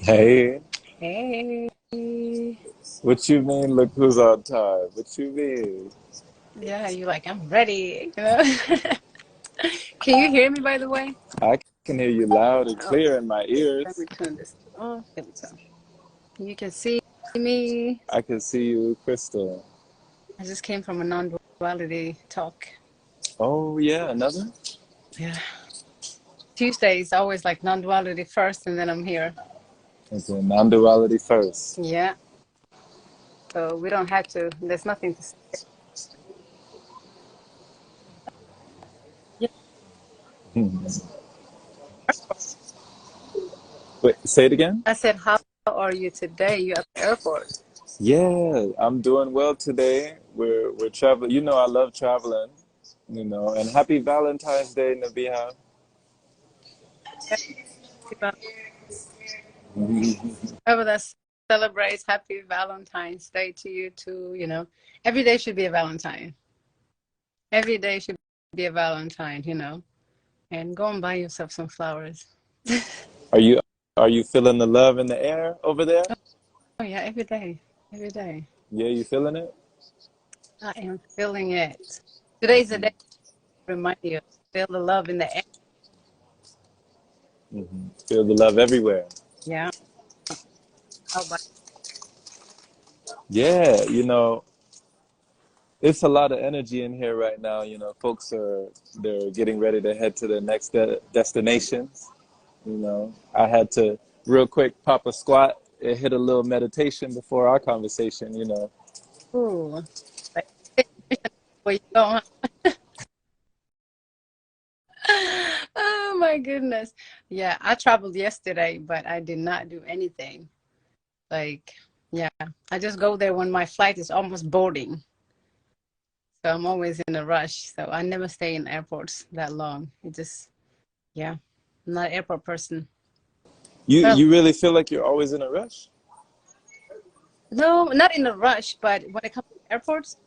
Hey, Hey. what you mean? Look who's on time. What you mean? Yeah, you like, I'm ready, you know? Can you hear me, by the way? I can hear you loud and Oh, clear in my let ears. me turn this off. There we go. You can see me. I can see you, Crystal. I just came from a non-duality talk. Oh yeah, another? Yeah. Tuesday is always like non-duality first, and then I'm here. Okay, non-duality first. Yeah. So we don't have to, there's nothing to say. Yeah. Wait, say it again? I said, how are you today? You at the airport. Yeah, I'm doing well today. We're traveling. You know I love traveling, and happy Valentine's Day, Nabiha. Yeah. Whoever that celebrates Happy Valentine's Day to you too, every day should be a Valentine. Every day should be a Valentine, and go and buy yourself some flowers. Are you feeling the love in the air over there? Oh yeah, every day, every day. Yeah, you feeling it? I am feeling it. Today's the day to remind you, feel the love in the air. Feel the love everywhere. Yeah. How about Yeah, it's a lot of energy in here right now. Folks they're getting ready to head to their next destinations. I had to real quick pop a squat and hit a little meditation before our conversation. ooh, like where you going? Oh my goodness. Yeah, I traveled yesterday, but I did not do anything. Like, yeah, I just go there when my flight is almost boarding. So I'm always in a rush. So I never stay in airports that long. It just, yeah, I'm not an airport person. You Well, you really feel like you're always in a rush? no, not in a rush, but when it comes to airports,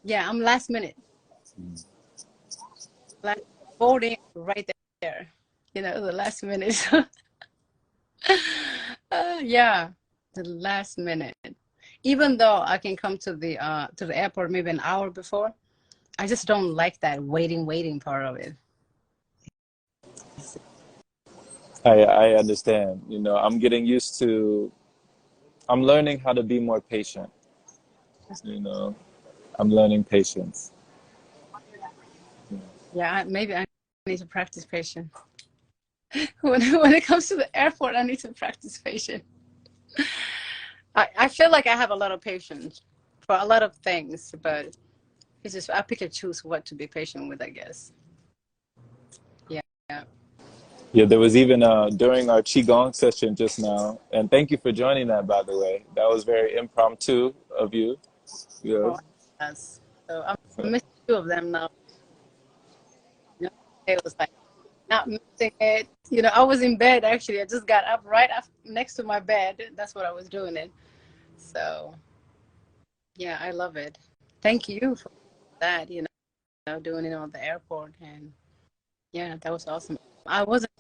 yeah, I'm last minute. Last boarding right there. The last minute. Yeah, the last minute. Even though I can come to the airport maybe an hour before, I just don't like that waiting part of it. I understand. I'm learning how to be more patient. You know, I'm learning patience. Yeah, maybe I need to practice patience. When it comes to the airport, I need to practice patience. I feel like I have a lot of patience for a lot of things, but it's just I pick and choose what to be patient with, I guess. Yeah. Yeah. Yeah, there was even during our qigong session just now, and thank you for joining that, by the way. That was very impromptu of you. Oh, Yes. yes. So I'm missing two of them now. It was like not missing it. I was in bed actually. I just got up right up next to my bed. That's what I was doing it. So yeah, I love it. Thank you for that. Doing it on the airport, and yeah, that was awesome. I wasn't.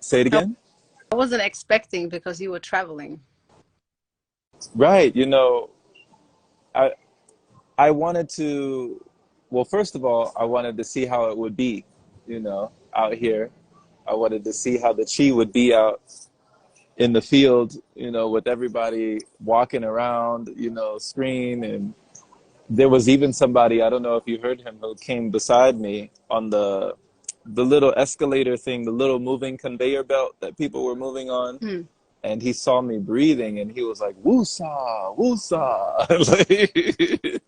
Say it I again. wasn't expecting because you were traveling. Right. I I wanted to. Well, first of all, I wanted to see how it would be. Out here. I wanted to see how the chi would be out in the field. With everybody walking around. Screen and there was even somebody, I don't know if you heard him, who came beside me on the little escalator thing, the little moving conveyor belt that people were moving on. Hmm. And he saw me breathing and he was like, woosah, woosah.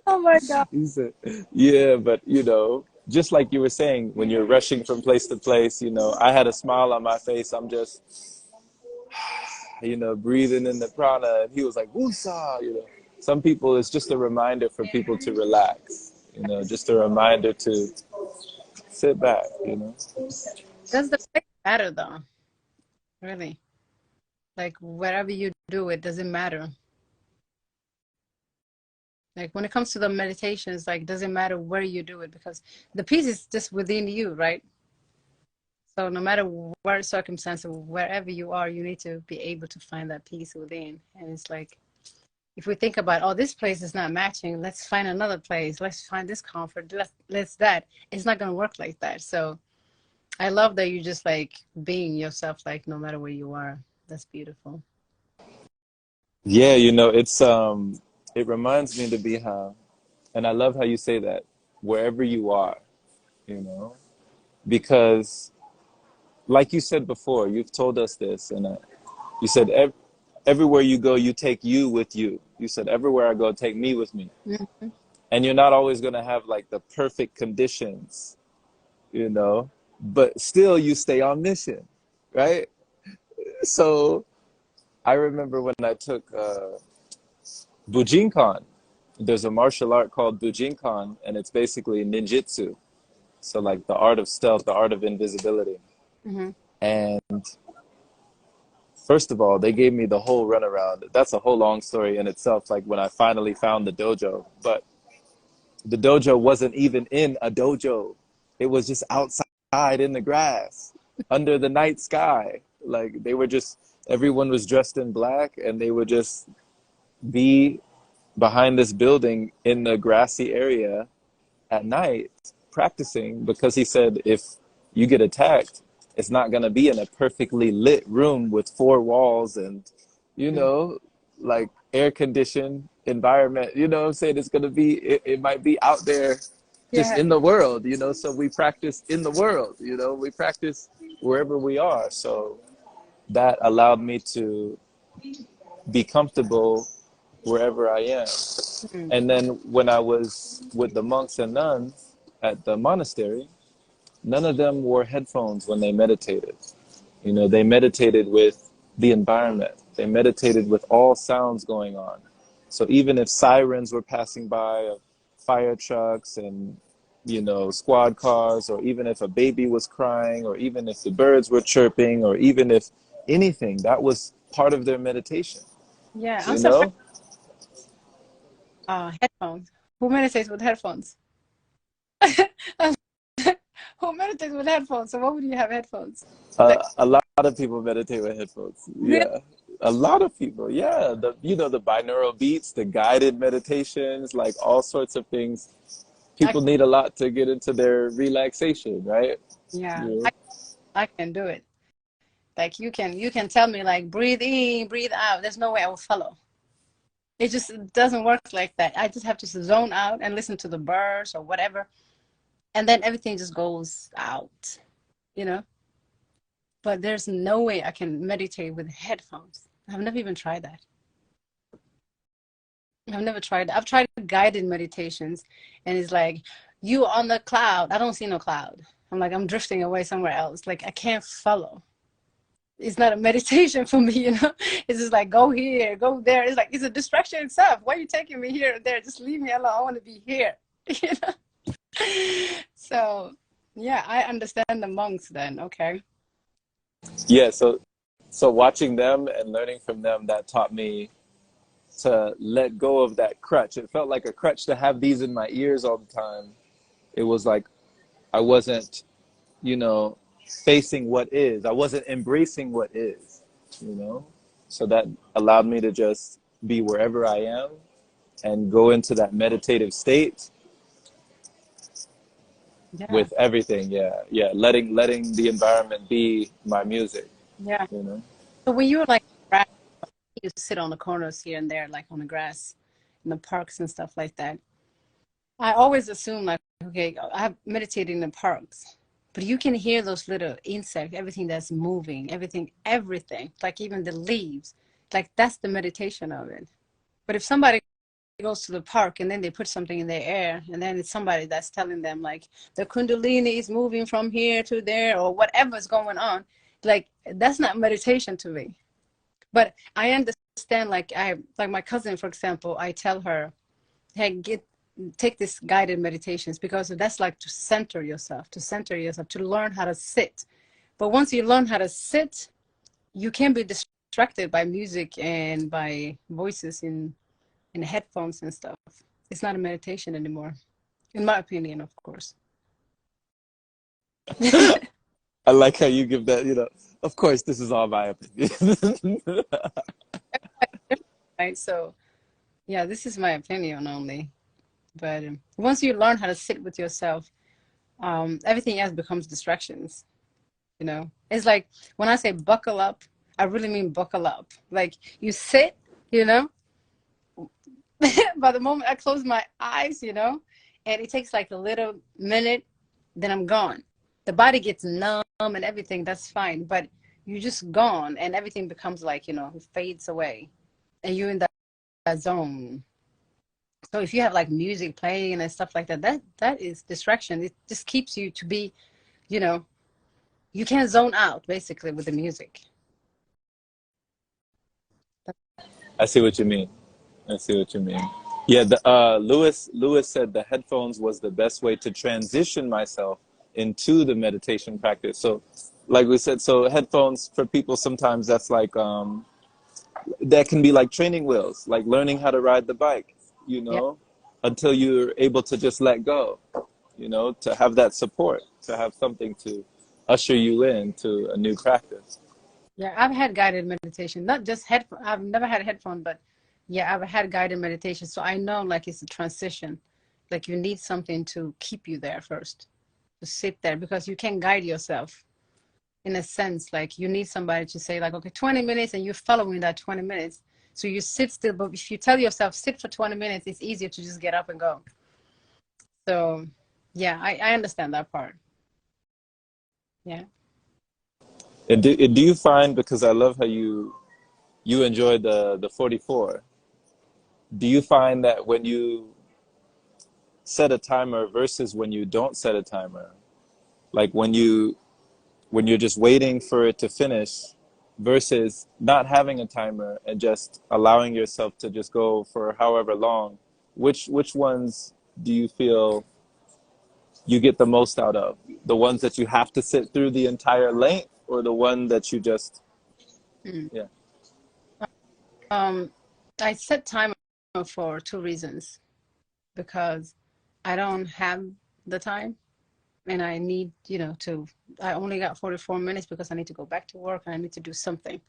Oh my God. He said, yeah, but just like you were saying, when you're rushing from place to place, I had a smile on my face. I'm just, breathing in the prana. And he was like, woosah. Some people, it's just a reminder for people to relax, just a reminder to sit back. Does the place matter though? Really? Like wherever you do it, doesn't matter. Like when it comes to the meditations, like doesn't matter where you do it because the peace is just within you, right? So no matter what circumstance or wherever you are, you need to be able to find that peace within. And it's like, if we think about, oh, this place is not matching, let's find another place. Let's find this comfort. Let's that. It's not going to work like that. So I love that you just like being yourself, like no matter where you are. That's beautiful. Yeah, it reminds me to be how, and I love how you say that, wherever you are, you know, because like you said before, you've told us this, and you said everywhere you go, you take you with you. You said everywhere I go, take me with me, Hmm. and you're not always gonna have like the perfect conditions, you know, but still you stay on mission, right? So I remember when I took Bujinkan. There's a martial art called Bujinkan, and it's basically ninjutsu. So like the art of stealth, the art of invisibility. Hmm. And first of all, they gave me the whole runaround. That's a whole long story in itself, like when I finally found the dojo. But the dojo wasn't even in a dojo. It was just outside in the grass, under the night sky. Like they were just everyone was dressed in black and they would just be behind this building in the grassy area at night practicing because he said if you get attacked, it's not going to be in a perfectly lit room with four walls and, you know, like air conditioned environment. You know what I'm saying? It's going to be, it might be out there just Yeah. in the world, you know? So we practice in the world, you know, we practice wherever we are. So that allowed me to be comfortable wherever I am. Mhm. And then when I was with the monks and nuns at the monastery, none of them wore headphones when they meditated. You know, they meditated with the environment. They meditated with all sounds going on. So even if sirens were passing by, of fire trucks and, you know, squad cars, or even if a baby was crying, or even if the birds were chirping, or even if anything, that was part of their meditation, Yeah. I'm you surprised. know? Headphones. Who meditates with headphones? Who meditates with headphones? So what would you have headphones? Like, A lot of people meditate with headphones. really? Yeah, a lot of people. Yeah, the binaural beats, the guided meditations, like all sorts of things. I, People need a lot to get into their relaxation, right? yeah, Yeah. I can do it. Like you can tell me like breathe in, breathe out. There's no way I will follow. It just doesn't work like that. I just have to zone out and listen to the birds or whatever, and then everything just goes out, you know. But there's no way I can meditate with headphones. I've never even tried that. I've never tried. I've tried guided meditations, and it's like you on the cloud. I don't see no cloud. I'm like I'm drifting away somewhere else. Like I can't follow. It's not a meditation for me, you know. It's just like go here, go there. It's like it's a distraction itself. Why are you taking me here and there? Just leave me alone. I want to be here, you know. So yeah, I understand the monks then. Okay. Yeah, so watching them and learning from them, that taught me to let go of that crutch. It felt like a crutch to have these in my ears all the time. It was like I wasn't, you know, facing what is. I wasn't embracing what is, you know? So that allowed me to just be wherever I am and go into that meditative state Yeah. with everything. Yeah. Yeah. Letting the environment be my music, Yeah. you know? So when you were like you sit on the corners here and there, like on the grass in the parks and stuff like that. I always assume like, okay, I've meditated in the parks, but you can hear those little insects, everything that's moving, everything, like even the leaves, like that's the meditation of it. But if somebody goes to the park and then they put something in their air, and then it's somebody that's telling them like the kundalini is moving from here to there or whatever's going on, like that's not meditation to me. But I understand, like like my cousin, for example, I tell her, hey, take this guided meditations because that's like to center yourself, to learn how to sit. But once you learn how to sit, you can't be distracted by music and by voices in headphones and stuff. It's not a meditation anymore, in my opinion, of course. I like how you give that, you know, of course, this is all my opinion. Right? So yeah, this is my opinion only. But once you learn how to sit with yourself, everything else becomes distractions. You know, it's like when I say buckle up, I really mean buckle up. Like you sit, you know, by the moment I close my eyes, you know, and it takes like a little minute, then I'm gone. The body gets numb and everything, that's fine. But you're just gone and everything becomes like, you know, fades away. And you're in that zone. So if you have like music playing and stuff like that, that is distraction. It just keeps you to be, you know, you can't zone out basically with the music. I see what you mean. I see what you mean. Yeah, Lewis said the headphones was the best way to transition myself into the meditation practice. So, like we said, so headphones for people sometimes that's like that can be like training wheels, like learning how to ride the bike, you Yeah. know, until you're able to just let go, you know, to have that support, to have something to usher you into a new practice. Yeah, I've had guided meditation, not just headphone. I've never had a headphone, but yeah, I've had guided meditation. So I know like it's a transition. Like you need something to keep you there first, to sit there because you can guide yourself in a sense. Like you need somebody to say like, okay, 20 minutes and you're following that 20 minutes. So you sit still, but if you tell yourself sit for 20 minutes, it's easier to just get up and go. So yeah, I understand that part. Yeah. And do you find, because I love how you enjoy the 44, do you find that when you set a timer versus when you don't set a timer, like when you're just waiting for it to finish versus not having a timer and just allowing yourself to just go for however long, which ones do you feel you get the most out of? The ones that you have to sit through the entire length, or the one that you just, Mm. yeah. Um, I set timer for two reasons. Because I don't have the time and I need, you know, I only got 44 minutes because I need to go back to work and I need to do something.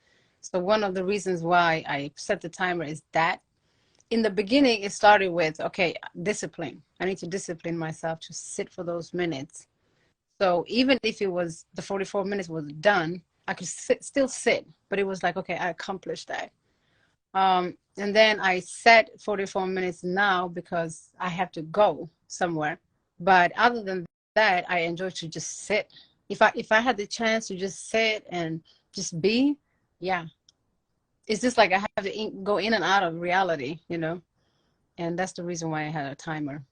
So one of the reasons why I set the timer is that in the beginning, it started with, okay, discipline. I need to discipline myself to sit for those minutes. So even if it was the 44 minutes was done, I could still sit, but it was like, okay, I accomplished that. And then I set 44 minutes now because I have to go somewhere. But other than that, I enjoy to just sit. If I had the chance to just sit and just be, yeah. It's just like I have to go in and out of reality, you know. And that's the reason why I had a timer.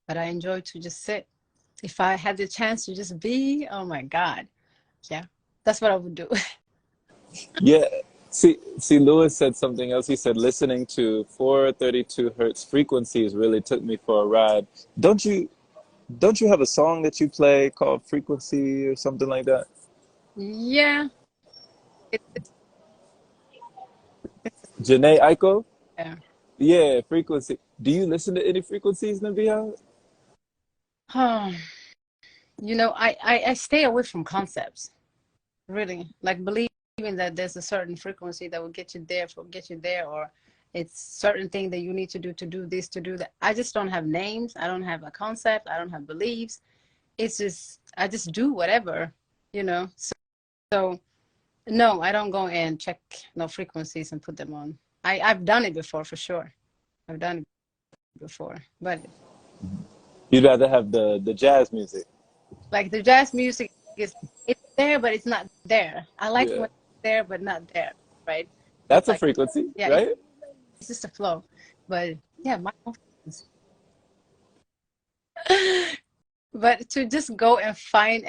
But I enjoy to just sit. If I had the chance to just be, oh my God. Yeah. That's what I would do. Yeah. See, Lewis said something else. He said listening to 432 hertz frequencies really took me for a ride. Don't you don't you have a song that you play called Frequency or something like that? Yeah. It, Janae Aiko? yeah. Yeah, Frequency. Do you listen to any frequencies, Nabiha? You know, I stay away from concepts, really. Like believing that there's a certain frequency that will get you there or it's certain thing that you need to do this, to do that. I just don't have names. I don't have a concept. I don't have beliefs. It's just I just do whatever, you know. So no, I don't go and check no frequencies and put them on. I've done it before for sure. I've done it before, but You'd rather have the jazz music. like the jazz music is it's there, but it's not there. I like it Yeah. when it's there, but not there, right? It's That's a like frequency, yeah, right? it's just a flow. But yeah, my but to just go and find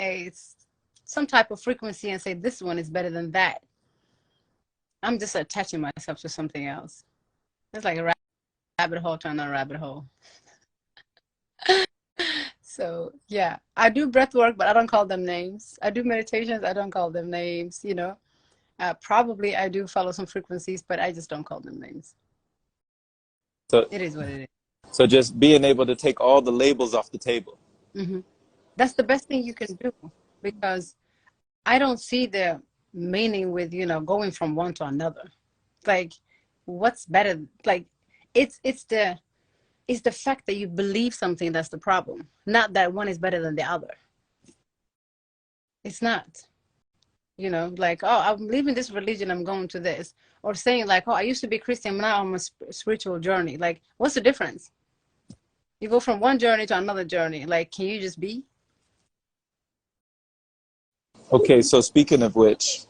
some type of frequency and say this one is better than that, I'm just attaching myself to something else. It's like a rabbit hole trying on a rabbit hole. So yeah, I do breath work, but I don't call them names. I do meditations, I don't call them names, you know. Probably I do follow some frequencies, but I just don't call them names. So It is what it so just being able to take all the labels off the table. is. That's the best thing you can do. because I don't see the meaning with, going from one to another. Like, what's better? Like, it's the fact that you believe something that's the problem, not that one is better than the other. It's not. Like, oh, I'm leaving this religion, I'm going to this. Or saying like, oh, I used to be Christian, but now I'm a spiritual journey. Like, what's the difference? You go from one journey to another journey. Like, can you just be? Okay, so speaking of which,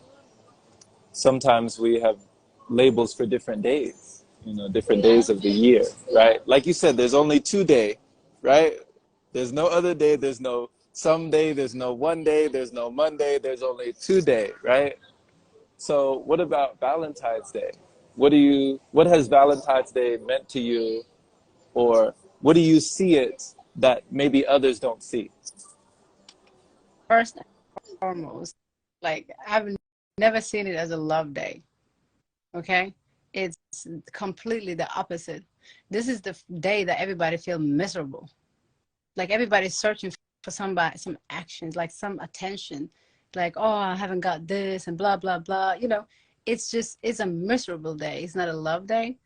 sometimes we have labels for different days, different days of the year, right? Like you said, there's only 2 day, right? There's no other day, there's no someday, there's no one day, there's no Monday, there's only 2 day, right? So what about Valentine's Day? What has Valentine's Day meant to you, or what do you see it that maybe others don't see? First and foremost, like, I've never seen it as a love day. Okay, it's completely the opposite. This is the day that everybody feels miserable. Like, everybody's searching for somebody, some actions, like some attention. Like, oh, I haven't got this and blah blah blah. It's a miserable day. It's not a love day.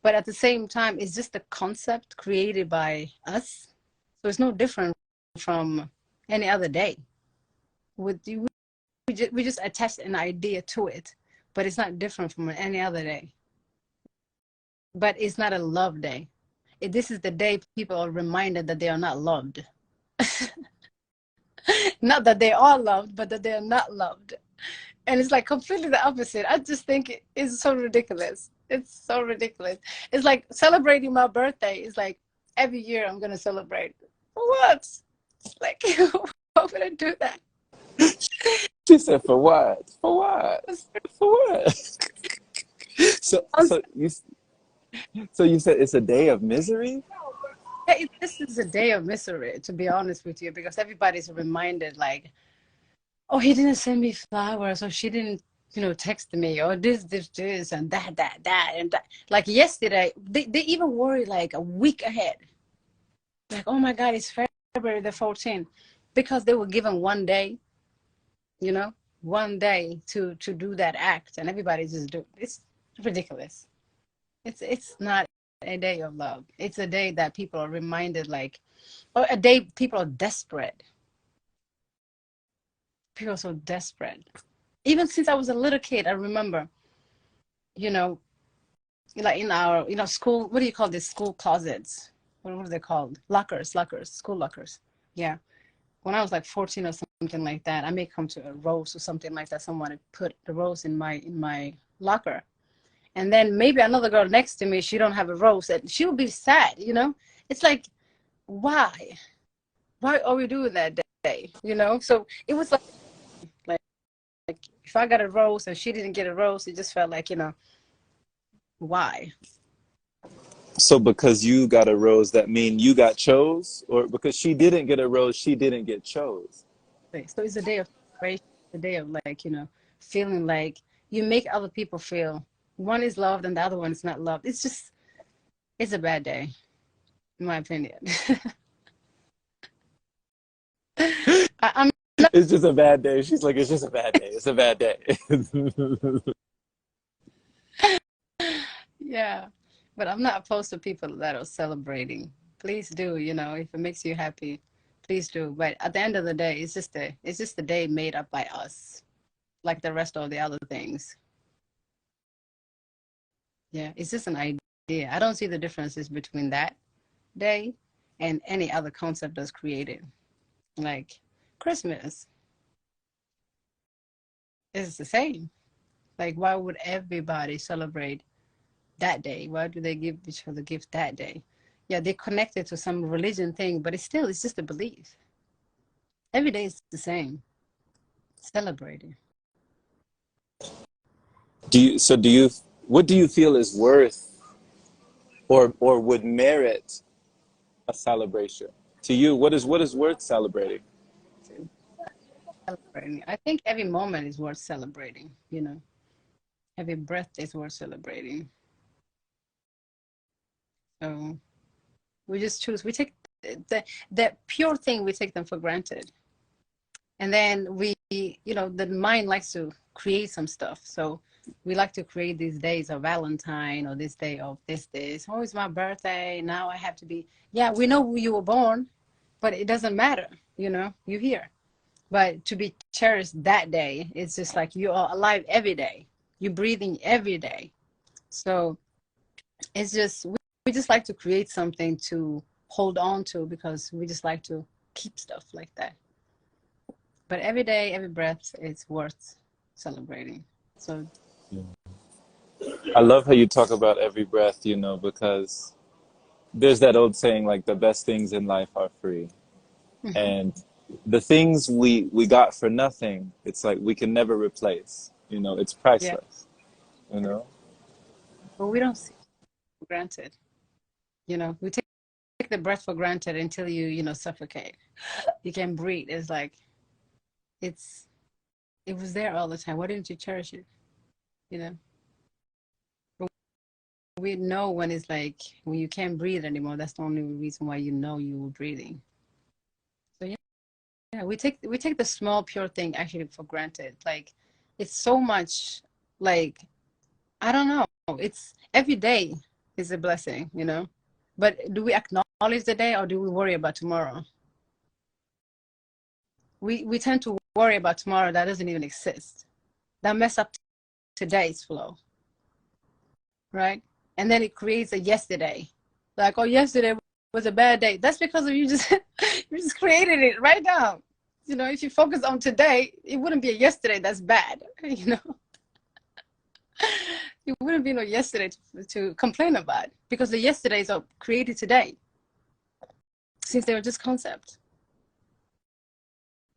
But at the same time, it's just a concept created by us. So it's no different from any other day. With you, we just attach an idea to it, but it's not different from any other day. But it's not a love day. This is the day people are reminded that they are not loved. Not that they are loved, but that they are not loved. And it's like completely the opposite. I just think it's so ridiculous. It's so ridiculous. It's like celebrating my birthday. It's like every year I'm gonna celebrate. For what? Like, why would I do that? She said, "For what? For what? For what?" So, so you, so you said it's a day of misery. This is a day of misery, to be honest with you, because everybody's reminded, like, oh, he didn't send me flowers, or she didn't, text me, or this, and that, and that. Like yesterday, they even worry like a week ahead. Like, oh my God, it's February the 14th, because they were given one day, you know, one day to do that act, and everybody just do. It's ridiculous. It's not a day of love. It's a day that people are reminded, like, or a day people are desperate. People are so desperate. Even since I was a little kid, I remember, you know, like in our, school, what do you call this? School closets. What are they called? Lockers, school lockers. Yeah. When I was like 14 or something like that, I may come to a rose or something like that. Someone had put the rose in my locker. And then maybe another girl next to me, she don't have a rose, and she would be sad. It's like, why? Why are we doing that day? So it was like if I got a rose and she didn't get a rose, it just felt like, why? So because you got a rose, that mean you got chose, or because she didn't get a rose, she didn't get chose. So it's a day of celebration, a day of, like, feeling like you make other people feel one is loved and the other one is not loved. It's a bad day, in my opinion. I'm It's just a bad day. She's like, it's just a bad day. It's a bad day. Yeah, but I'm not opposed to people that are celebrating. Please do, if it makes you happy, please do. But at the end of the day, it's just a day made up by us, like the rest of the other things. Yeah, it's just an idea. I don't see the differences between that day and any other concept that's created. Like Christmas is the same. Like, why would everybody celebrate that day? Why do they give each other gifts that day? Yeah, they connected to some religion thing, but it's just a belief. Every day is the same. Celebrating. What do you feel is worth, or would merit a celebration? To you, what is worth celebrating? Celebrating. I think every moment is worth celebrating. Every breath is worth celebrating. So we just choose. We take the pure thing, we take them for granted. And then the mind likes to create some stuff. So we like to create these days of Valentine or this day of this. Oh, it's my birthday. Now I have to be, yeah, we know who you were born, but it doesn't matter. You're here. But to be cherished that day, it's just like you are alive every day. You're breathing every day. So it's just, we just like to create something to hold on to because we just like to keep stuff like that. But every day, every breath is worth celebrating. So, I love how you talk about every breath, because there's that old saying, like, the best things in life are free. mhm. And the things we got for nothing, it's like we can never replace. It's Yeah, priceless, you it is. know? But we don't see it for granted. We take the breath for granted until you suffocate. You can breathe. It's like it's it was there all the time. Why didn't you cherish it? You know, but we know when it's like when you can't breathe anymore. That's the only reason why you know you were breathing. So yeah, we take the small pure thing actually for granted. Like it's so much. Like I don't know. It's every day is a blessing. But do we acknowledge the day or do we worry about tomorrow? We tend to worry about tomorrow that doesn't even exist. That mess up today's flow, right? And then it creates a yesterday. Like, oh, yesterday was a bad day. That's because of you just you just created it right now. If you focus on today, it wouldn't be a yesterday that's bad. It wouldn't be no yesterday to complain about because the yesterdays are created today since they were just concept.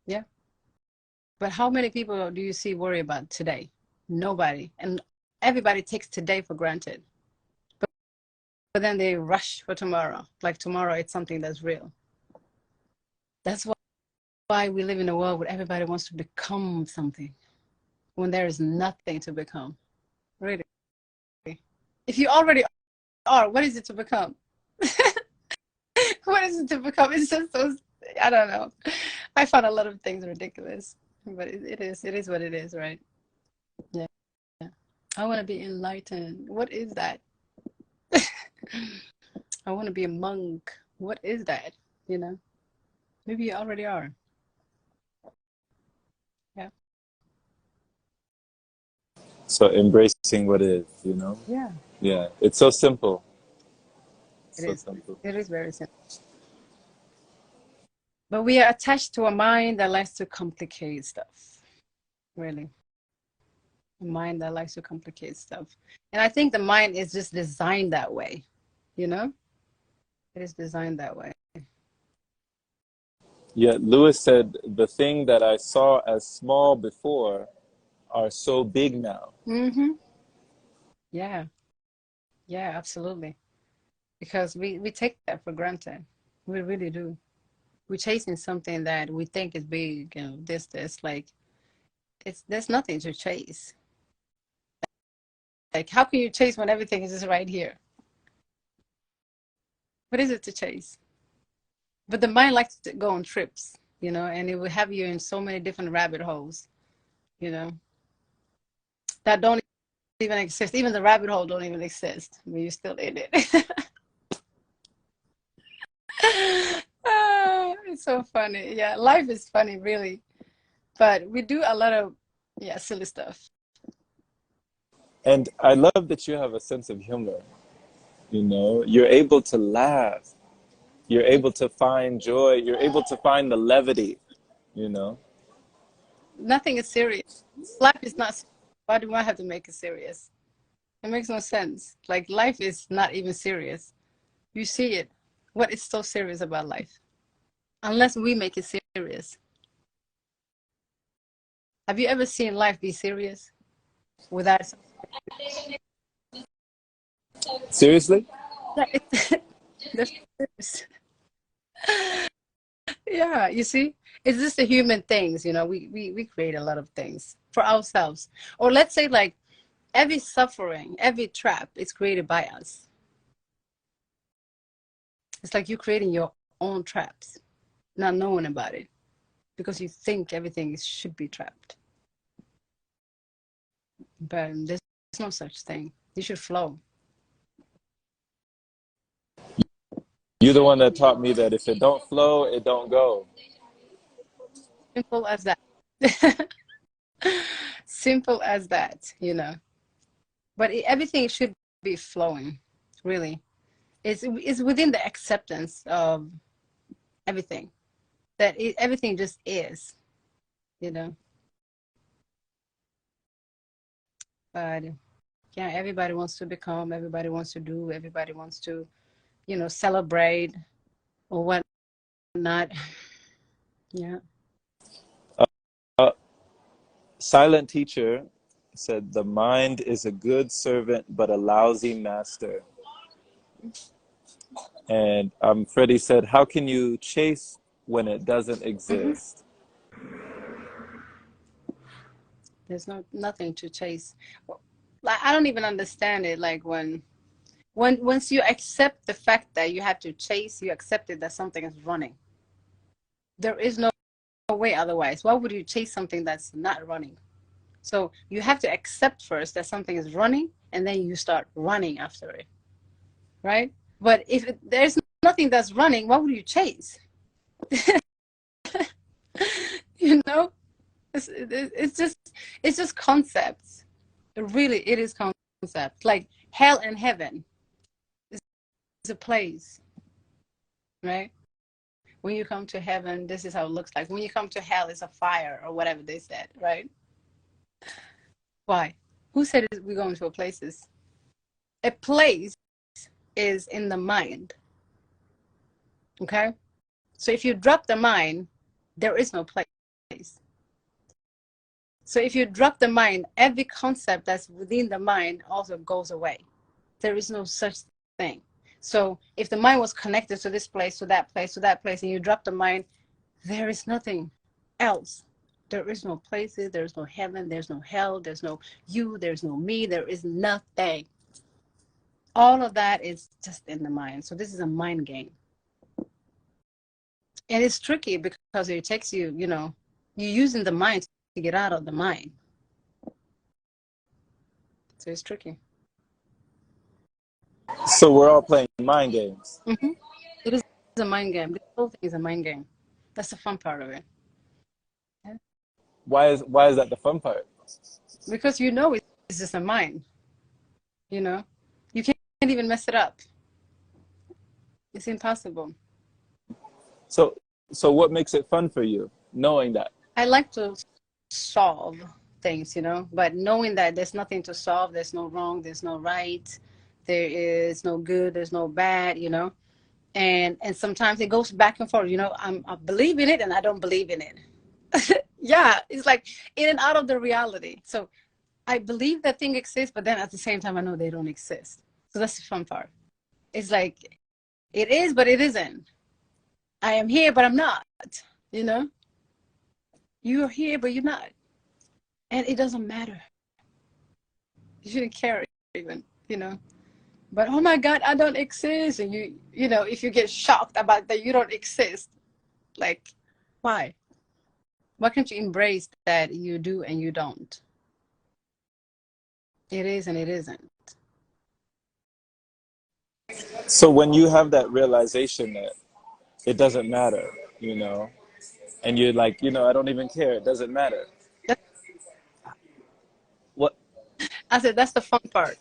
Yeah. But how many people do you see worry about today? Nobody. And everybody takes today for granted. But then they rush for tomorrow. Like tomorrow, it's something that's real. That's why we live in a world where everybody wants to become something when there is nothing to become. Really. If you already are, what is it to become? What is it to become? It's just so, I don't know. I find a lot of things ridiculous, but it is what it is, right? Yeah. I want to be enlightened. What is that? I want to be a monk. What is that? You know, maybe you already are. Yeah. So embracing what is. Yeah, Yeah, it's so simple. it So is. simple. It is very simple. But we are attached to a mind that likes to complicate stuff. Really. A mind that likes to complicate stuff. And I think the mind is just designed that way, you know? It is designed that way. Yet Lewis said, the thing that I saw as small before are so big now. Mm-hmm. Yeah. Yeah, absolutely. Because we take that for granted. We really do. We're chasing something that we think is big, this, like there's nothing to chase. Like how can you chase when everything is just right here? What is it to chase? But the mind likes to go on trips, and it will have you in so many different rabbit holes, you know, that don't even exist. Even the rabbit hole don't even exist, but you're still in it. It's so funny. Yeah, life is funny, really. But we do a lot of silly stuff. And I love that you have a sense of humor. You're able to laugh. You're able to find joy. You're able to find the levity, you know? Nothing is serious. Life is not serious. Why do I have to make it serious? It makes no sense. Like life is not even serious. You see it. What is so serious about life? Unless we make it serious. Have you ever seen life be serious without? Seriously? Yeah, that's serious. Yeah, you see, it's just the human things. We create a lot of things for ourselves, or let's say like every suffering, every trap is created by us. It's like you're creating your own traps, not knowing about it. because you think everything should be trapped. But there's no such thing. You should flow. You're the one that taught me that if it don't flow, it don't go. Simple as that. Simple as that, you know. But everything should be flowing, really. It's within the acceptance of everything. That everything just is, you know. But yeah, everybody wants to become, everybody wants to do, everybody wants to, you know, celebrate or whatnot. Yeah. Uh, Silent teacher said, "The mind is a good servant, but a lousy master." And Freddie said, "How can you chase when it doesn't Hmm. exist?" There's nothing to chase. Like I don't even understand it. Like when once you accept the fact that you have to chase, you accept it that something is running. There is no way otherwise. Why would you chase something that's not running? So you have to accept first that something is running, and then you start running after it, right? But if there's nothing that's running, why would you chase? You know, it's just concepts. It is concepts. Like hell and heaven is a place, right? When you come to heaven, this is how it looks like. When you come to hell, it's a fire or whatever they said, right? Why? Who said we're going to a places? A place is in the mind. Okay? So if you drop the mind, there is no place. So if you drop the mind, every concept that's within the mind also goes away. There is no such thing. So if the mind was connected to this place, to that place, to that place, and you drop the mind, there is nothing else. There is no places, there's no heaven, there's no hell, there's no you, there's no me, there is nothing. All of that is just in the mind. So this is a mind game. And it's tricky because it takes you, you know, you're using the mind to get out of the mind. So it's tricky. So we're all playing mind games. Mm-hmm. It is a mind game. This whole thing is a mind game. That's the fun part of it. Yeah. Why is that the fun part? Because you know it's just a mind. You know, you can't even mess it up. It's impossible. So what makes it fun for you, knowing that? I like to solve things, you know, but knowing that there's nothing to solve, there's no wrong, there's no right, there is no good, there's no bad, you know, and sometimes it goes back and forth, you know. I believe in it and I don't believe in it. Yeah, it's like in and out of the reality. So I believe that thing exists, but then at the same time I know they don't exist. So that's the fun part. It's like it is, but it isn't. I am here, but I'm not. You know, you're here, but you're not, and it doesn't matter. You shouldn't care even. You know. But oh my God, I don't exist, and you know, if you get shocked about that you don't exist, like, why? Why can't you embrace that you do and you don't? It is and it isn't. So when you have that realization that it doesn't matter, you know, and you're like, I don't even care. It doesn't matter. That's, What? I said that's the fun part.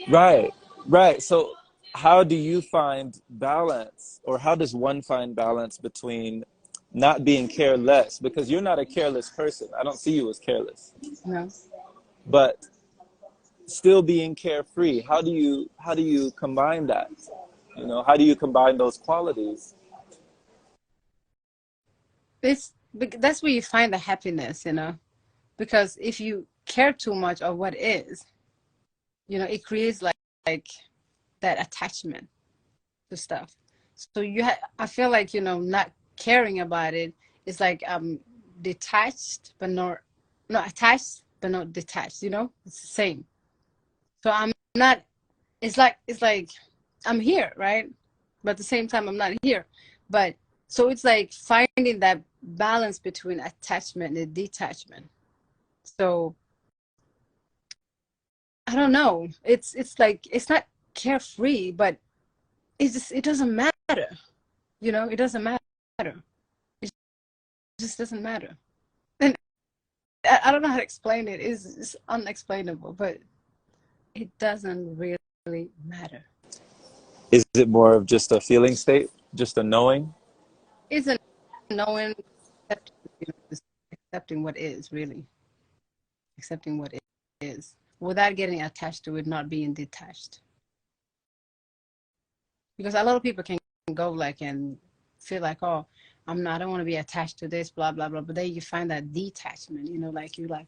Right, right. So how do you find balance, or how does one find balance between not being careless? Because you're not a careless person. I don't see you as careless, You know, but still being carefree. How do you combine that? How do you combine those qualities? that's where you find the happiness. You know, because if you care too much of what is, you know, it creates like that attachment to stuff. So I feel like, you know, not caring about it is like detached but not attached but not detached, you know? It's the same. So I'm not it's like I'm here, right? But at the same time I'm not here. But So it's like finding that balance between attachment and detachment. So I don't know. It's like it's not carefree, but it doesn't matter. It doesn't matter. It just doesn't matter. And I don't know how to explain it. It's unexplainable, but it doesn't really matter. Is it more of just a feeling state, just a knowing? It's a knowing, accepting, just accepting what is really, accepting what is, without getting attached to it, not being detached. Because a lot of people can go like and feel like, oh, I don't want to be attached to this, blah blah blah. But then you find that detachment, like you like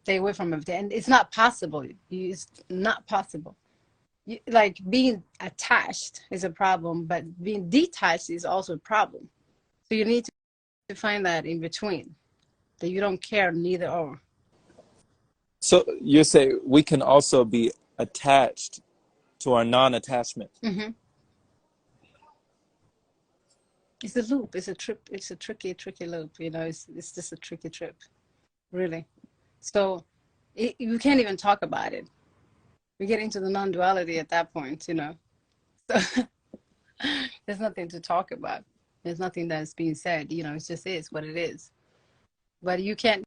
stay away from everything, and it's not possible. It's not possible. Like being attached is a problem, but being detached is also a problem. So you need to find that in between, that you don't care neither or. So you say we can also be attached to our non-attachment. Mm-hmm. It's a loop. It's a trip. It's a tricky loop. It's just a tricky trip, really. So you can't even talk about it. We get into the non-duality at that point. So there's nothing to talk about. There's nothing that's being said. It just is what it is. But you can't,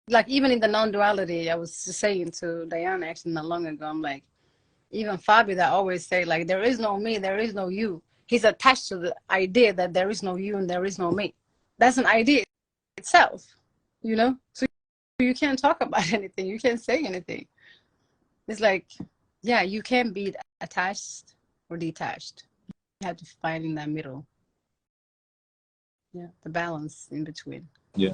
like, even in the non-duality, I was just saying to Diana actually not long ago, I'm like, even Fabio that always say, like, there is no me, there is no you. He's attached to the idea that there is no you and there is no me. That's an idea itself. So you can't talk about anything. You can't say anything. It's like, yeah, you can be attached or detached. You have to find in that middle. Yeah, the balance in between. Yeah.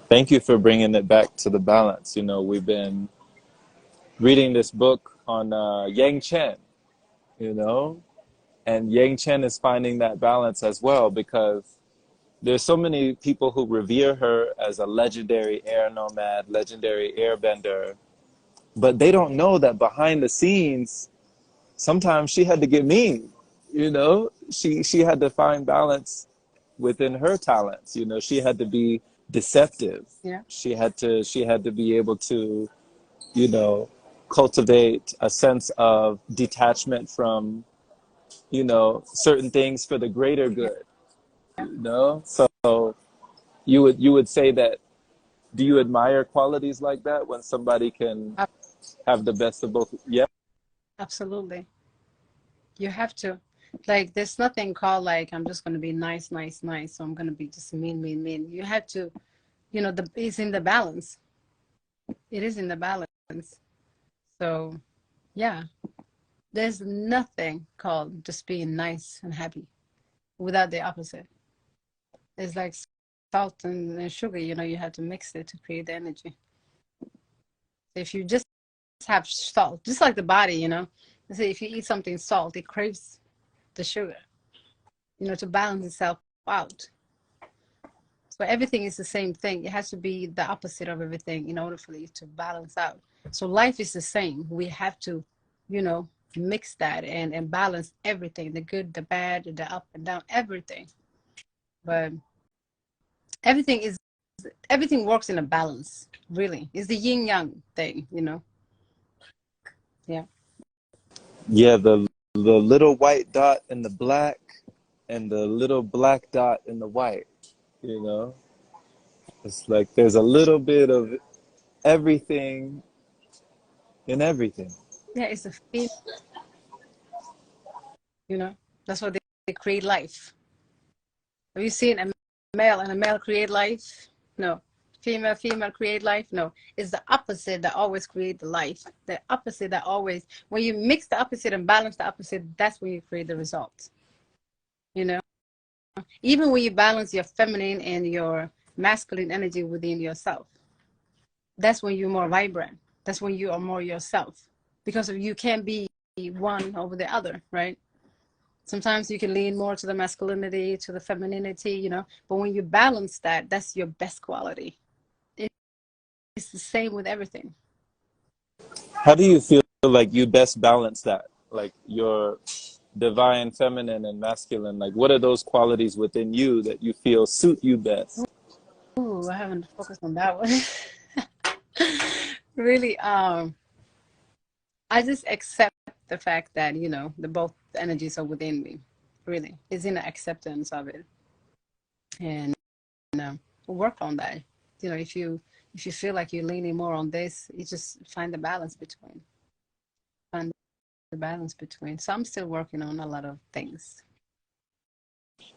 Thank you for bringing it back to the balance. We've been reading this book on Yang Chen, you know, and Yang Chen is finding that balance as well because there's so many people who revere her as a legendary air nomad, legendary airbender, but they don't know that behind the scenes, sometimes she had to get mean. She had to find balance within her talents. She had to be deceptive. Yeah, She had to be able to, you know, cultivate a sense of detachment from, certain things for the greater yeah, good. So you would say that, do you admire qualities like that when somebody can have the best of both? Yeah. absolutely. You have to. Like, there's nothing called like I'm just gonna be nice, nice, nice. So I'm gonna be just mean, mean, mean. You have to, it's in the balance. It is in the balance. So yeah, there's nothing called just being nice and happy without the opposite. It's like salt and sugar. You have to mix it to create the energy. If you just have salt, just like the body. Let's say if you eat something salt, it craves the sugar, to balance itself out. So everything is the same thing. It has to be the opposite of everything in order for it to balance out. So life is the same. We have to, you know, mix that and balance everything, the good, the bad, the up and down, everything. But everything is everything works in a balance, really. It's the yin yang thing. Yeah. Yeah, the little white dot in the black and the little black dot in the white, you know? It's like there's a little bit of everything in everything. Yeah, it's a feeling. That's what they create life. Have you seen a male and a male create life? No. Female create life? No. It's the opposite that always create the life. The opposite that always, when you mix the opposite and balance the opposite, that's when you create the results. You know? Even when you balance your feminine and your masculine energy within yourself, that's when you're more vibrant. That's when you are more yourself. Because you can't be one over the other, right? Sometimes you can lean more to the masculinity, to the femininity. But when you balance that, that's your best quality. It's the same with everything. How do you feel like you best balance that? Like your divine feminine and masculine? Like, what are those qualities within you that you feel suit you best? Ooh, I haven't focused on that one. Really, I just accept the fact that, the both energies are within me. Really, it's in the acceptance of it, and work on that. If you feel like you're leaning more on this, you just find the balance between. So I'm still working on a lot of things.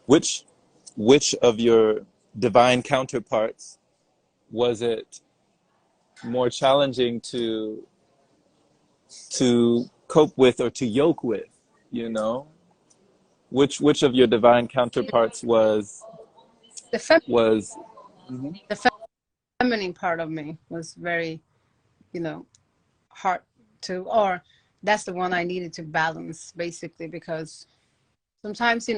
Which which of your divine counterparts was it more challenging to cope with or to yoke with? You know, which of your divine counterparts The fem- was the feminine part of me was very, you know, hard to, or that's the one I needed to balance basically, because sometimes,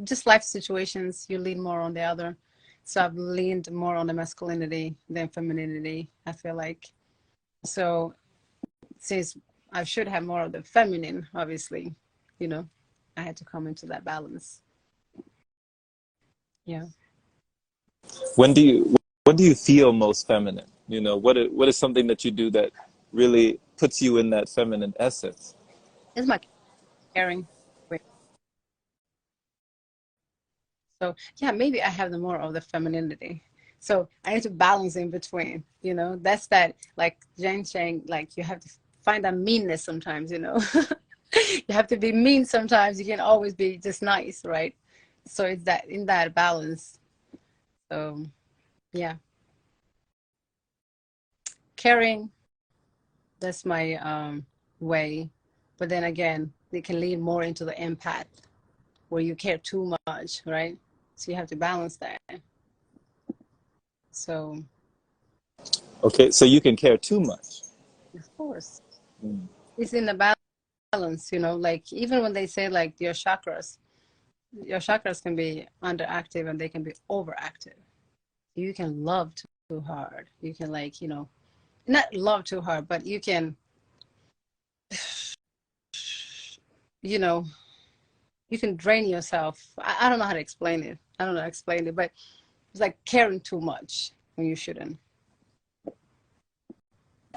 just life situations, you lean more on the other. So I've leaned more on the masculinity than femininity, I feel like. So since I should have more of the feminine, obviously, you know, I had to come into that balance. Yeah. when do you when do you feel most feminine? You know, what is something that you do that really puts you in that feminine essence? It's my caring. So yeah, maybe I have the more of the femininity. So I need to balance in between, That's that, like Jen saying, like you have to find that meanness sometimes. You have to be mean sometimes. You can always be just nice, right? So it's that in that balance. So yeah, caring, that's my way. But then again, they can lead more into the empath where you care too much, right? So you have to balance that. So Okay, so you can care too much. of course, Mm. it's in the balance, like even when they say like your chakras can be underactive and they can be overactive. You can love too hard. You can, like, not love too hard, but you can, you know, you can drain yourself. I don't know how to explain it. I don't know how to explain it, but it's like caring too much when you shouldn't.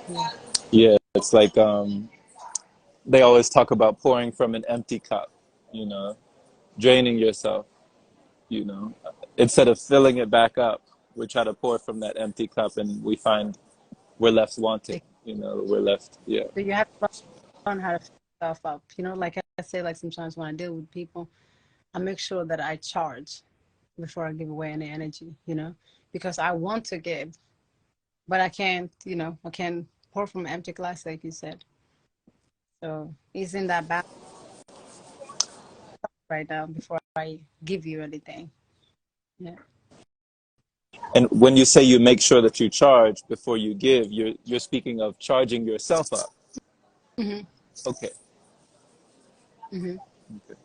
Yeah. Yeah, it's like they always talk about pouring from an empty cup, you know, draining yourself, you know. Instead of filling it back up, we try to pour from that empty cup and we find we're left wanting, you know, we're left, yeah. So you have to learn how to fill yourself up. Like I say, like sometimes when I deal with people, I make sure that I charge before I give away any energy, because I want to give, but I can't pour from an empty glass, like you said. So it's in that balance right now before I give you anything. Yeah. And when you say you make sure that you charge before you give, you're speaking of charging yourself up. Hmm. Okay. Hmm. Okay.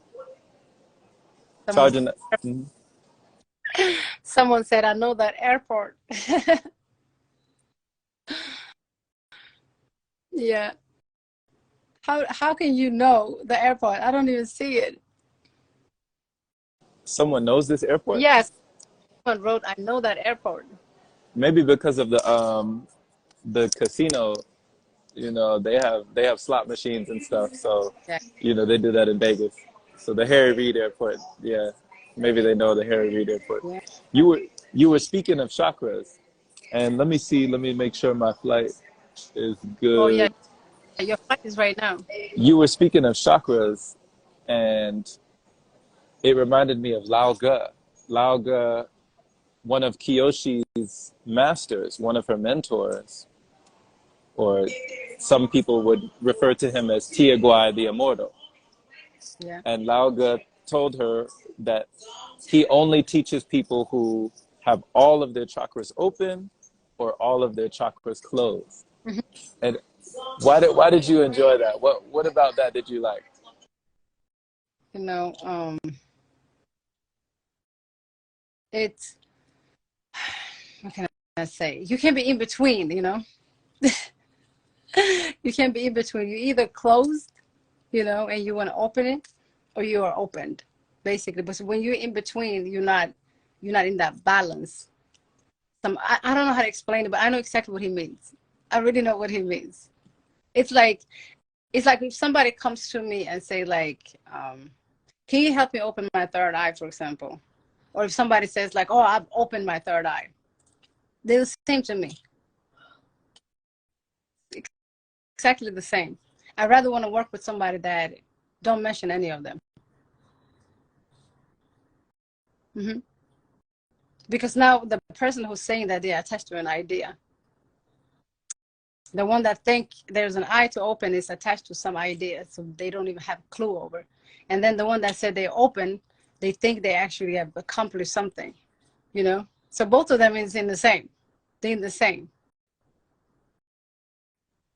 Someone, Charging. Mhm. someone said, I know that airport. Yeah. How can you know the airport? I don't even see it. Someone knows this airport. Yes, someone wrote, I know that airport. Maybe because of the casino, you know, they have slot machines and stuff. So, Yeah. you know, they do that in Vegas. So the Harry Reid Airport, yeah, maybe they know the Harry Reid Airport. Yeah. You were you were speaking of chakras, and let me see. Let me make sure my flight is Oh yeah. good. Your flight is right now. You were speaking of chakras, and it reminded me of Lao Ge. Lao Ge, one of Kiyoshi's masters, one of her mentors, or some people would refer to him as Tiaguai the Immortal. Yeah. And Lao Ge told her that he only teaches people who have all of their chakras open or all of their chakras closed. Mhm. And why did you enjoy that? What about that did you like? You know, it's, what can I say? You can be in between. You can't be in between. You either closed and you want to open it, or you are opened, basically. But when you're in between, you're not in that balance. I don't know how to explain it, but I know exactly what he means. I really know what he means. It's like it's like if somebody comes to me and say like, can you help me open my third eye, for example? Or if somebody says like, oh, I've opened my third eye, they're the same to me. Exactly the same. I'd rather want to work with somebody that don't mention any of them. Hmm. Because now the person who's saying that, they're attached to an idea. The one that think there's an eye to open is attached to some idea, so they don't even have a clue over. And then the one that said they open, they think they actually have accomplished something. So both of them is in the same. They're in the same.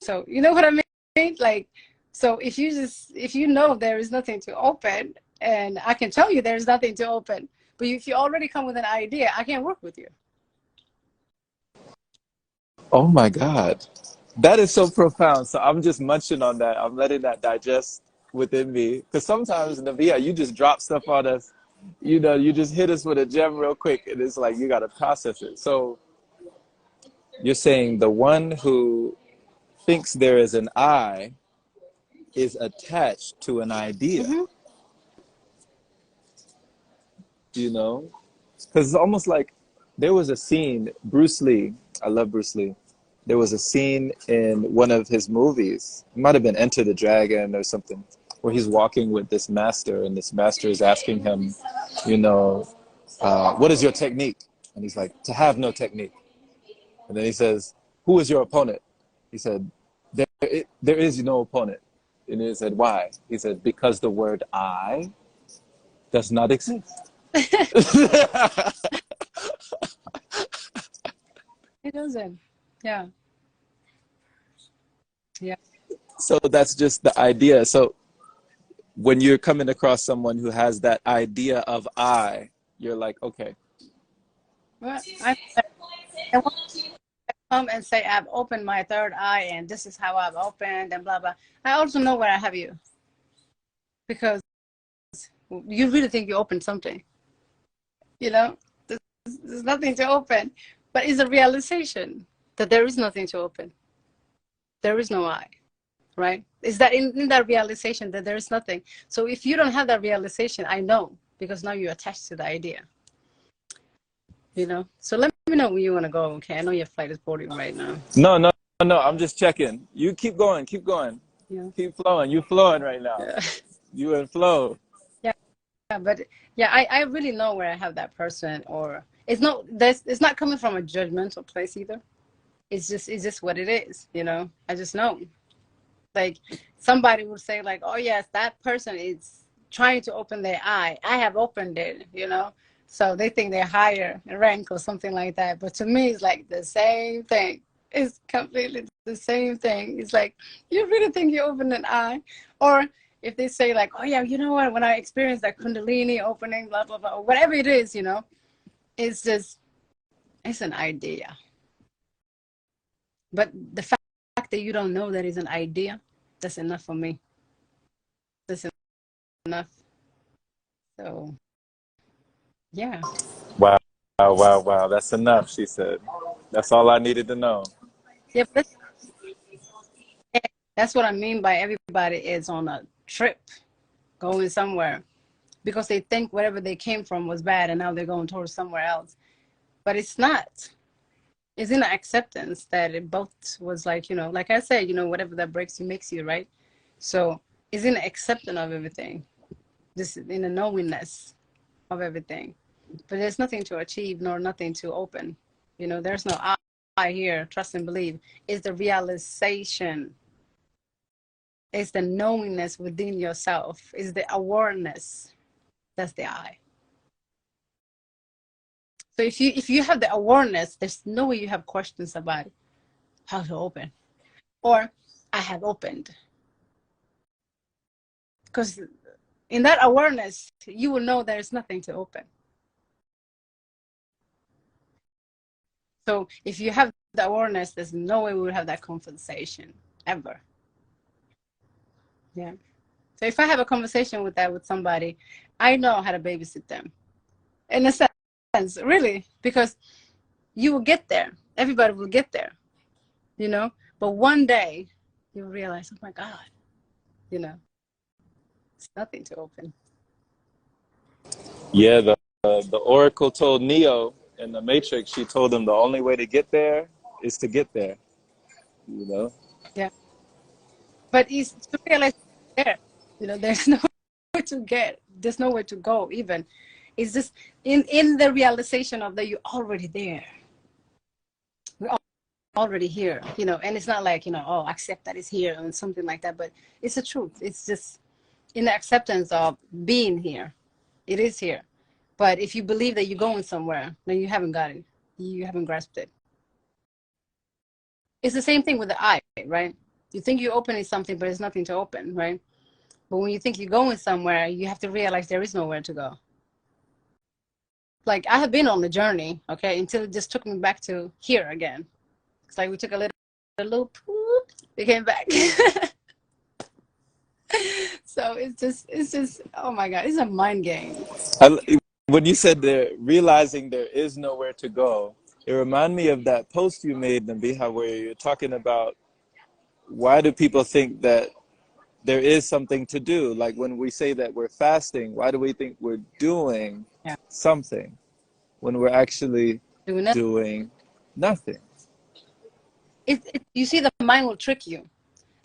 So you know what I mean? Like, so if you know there is nothing to open, and I can tell you there's nothing to open, but if you already come with an idea, I can't work with you. Oh my God. That is so profound. So I'm just munching on that. I'm letting that digest within me. Because sometimes, Nabiha, you just drop stuff on us. You just hit us with a gem real quick, and it's like you got to process it. So you're saying the one who thinks there is an I is attached to an idea, Hmm. you know? Because it's almost like there was a scene, Bruce Lee, I love Bruce Lee. There was a scene in one of his movies, it might have been Enter the Dragon or something, where he's walking with this master, and this master is asking him, you know, what is your technique? And he's like, to have no technique. And then he says, who is your opponent? He said, there is no opponent. And he said, why? He said, because the word I does not exist. It doesn't. Yeah. Yeah. So that's just the idea. So when you're coming across someone who has that idea of I, you're like, okay, Well, I want to come and say I've opened my third eye, and this is how I've opened, and blah blah. I also know where I have you, because you really think you opened something. You know, there's, there's nothing to open, but it's a realization that there is nothing to open. There is no I, right? Is that in that realization that there is nothing. So if you don't have that realization, I know, because now you're attached to the idea. So let me know when you want to go. Okay, I know your flight is boarding right now. no, no, no, I'm just checking. You keep going, Yeah. keep flowing. You flowing right now. Yeah. You in flow. Yeah. But yeah, I really know where I have that person, or it's not coming from a judgmental place either. It's just what it is. I just know. Like, somebody would say like, oh yes, that person is trying to open their eye. I have opened it. So they think they're higher in rank or something like that. But to me, it's like the same thing. It's completely the same thing. It's like, you really think you opened an eye? Or if they say like, oh yeah, you know what? When I experienced that Kundalini opening, blah blah blah, or whatever it is, it's just it's an idea. But the fact that you don't know that is an idea, that's enough for me. That's enough. So yeah. Wow, wow, wow, wow. That's enough, she said. That's all I needed to know. Yeah, but that's what I mean by everybody is on a trip, going somewhere, because they think whatever they came from was bad, and now they're going towards somewhere else. But it's not. It's in the acceptance that it both was like I said, whatever that breaks you makes you, right? So it's in the acceptance of everything, just in the knowingness of everything. But there's nothing to achieve nor nothing to open. There's no I here, trust and believe. It's the realization. It's the knowingness within yourself. It's the awareness. That's the I. So if you have the awareness, there's no way you have questions about how to open. Or I have opened. Because in that awareness, you will know there's nothing to open. So if you have the awareness, there's no way we would have that conversation ever. Yeah. So if I have a conversation with somebody, I know how to babysit them. In a sense, really, because you will get there. Everybody will get there, you know. But one day, you'll realize, oh my God, you know, it's nothing to open. Yeah, the Oracle told Neo in the Matrix. She told him the only way to get there is to get there. You know. Yeah. But it's to realize there, you know, there's nowhere to get, there's nowhere to go even. It's just in the realization of that you're already there. We're already here, you know, and it's not like, you know, oh, accept that it's here and something like that, but it's the truth. It's just in the acceptance of being here. It is here. But if you believe that you're going somewhere, then you haven't got it. You haven't grasped it. It's the same thing with the eye, right? You think you're opening something, but there's nothing to open, right? But when you think you're going somewhere, you have to realize there is nowhere to go. Like I have been on the journey, okay, until it just took me back to here again. It's like we took a little loop, whoop, we came back. So it's just, oh my God, it's a mind game. I, when you said they're realizing there is nowhere to go, it reminded me of that post you made, Nabiha, where you're talking about why do people think that there is something to do? Like when we say that we're fasting, why do we think we're doing Yeah, something when we're actually doing that. doing nothing? You see, the mind will trick you.